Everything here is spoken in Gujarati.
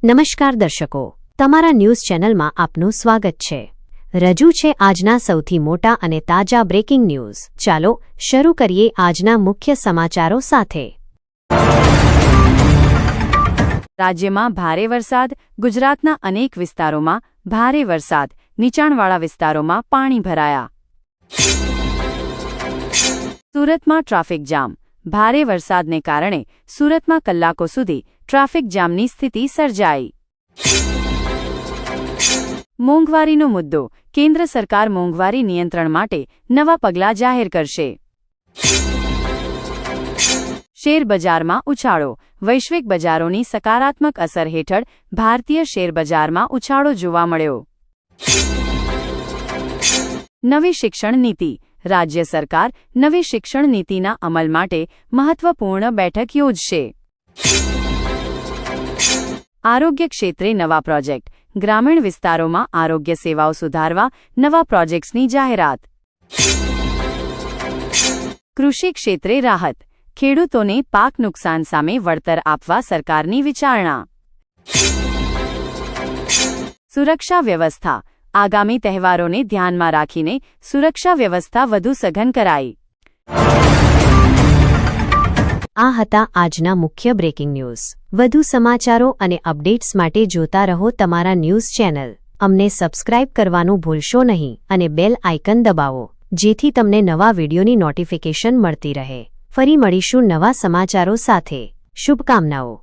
નમસ્કાર દર્શકો, તમારા ન્યૂઝ ચેનલમાં આપનું સ્વાગત છે। રજૂ છે આજના સૌથી મોટા અને તાજા બ્રેકિંગ ન્યૂઝ। ચાલો શરૂ કરીએ આજના મુખ્ય સમાચારો સાથે। રાજ્યમાં ભારે વરસાદ, ગુજરાતના અનેક વિસ્તારોમાં ભારે વરસાદ, નીચાણવાળા વિસ્તારોમાં પાણી ભરાયા। સુરતમાં ટ્રાફિક જામ, ભારે વરસાદને કારણે સુરતમાં કલાકો સુધી ટ્રાફિક જામની સ્થિતિ સર્જાઈ। મોંઘવારીનો મુદ્દો, કેન્દ્ર સરકાર મોંઘવારી નિયંત્રણ માટે નવા પગલાં જાહેર કરશે। શેરબજારમાં ઉછાળો, વૈશ્વિક બજારોની સકારાત્મક અસર હેઠળ ભારતીય શેરબજારમાં ઉછાળો જોવા મળ્યો। નવી શિક્ષણ નીતિ, રાજ્ય સરકાર નવી શિક્ષણ નીતિના અમલ માટે મહત્વપૂર્ણ બેઠક યોજશે। આરોગ્ય ક્ષેત્રે નવા પ્રોજેક્ટ, ગ્રામીણ વિસ્તારોમાં આરોગ્ય સેવાઓ સુધારવા નવા પ્રોજેક્ટ્સની જાહેરાત। કૃષિ ક્ષેત્રે રાહત, ખેડૂતોને પાક નુકસાન સામે વળતર આપવા સરકારની વિચારણા। સુરક્ષા વ્યવસ્થા, આગામી તહેવારોને ધ્યાનમાં રાખીને સુરક્ષા વ્યવસ્થા વધુ સઘન કરાઈ। આ હતા આજના મુખ્ય બ્રેકિંગ ન્યૂઝ। વધુ સમાચારો અને અપડેટ્સ માટે જોતા રહો તમારા ન્યૂઝ ચેનલ। અમને સબસ્ક્રાઇબ કરવાનું ભૂલશો નહીં અને બેલ આઇકન દબાવો, જેથી તમને નવા વિડીયોની નોટિફિકેશન મળતી રહે। ફરી મળીશું નવા સમાચારો સાથે। શુભકામનાઓ।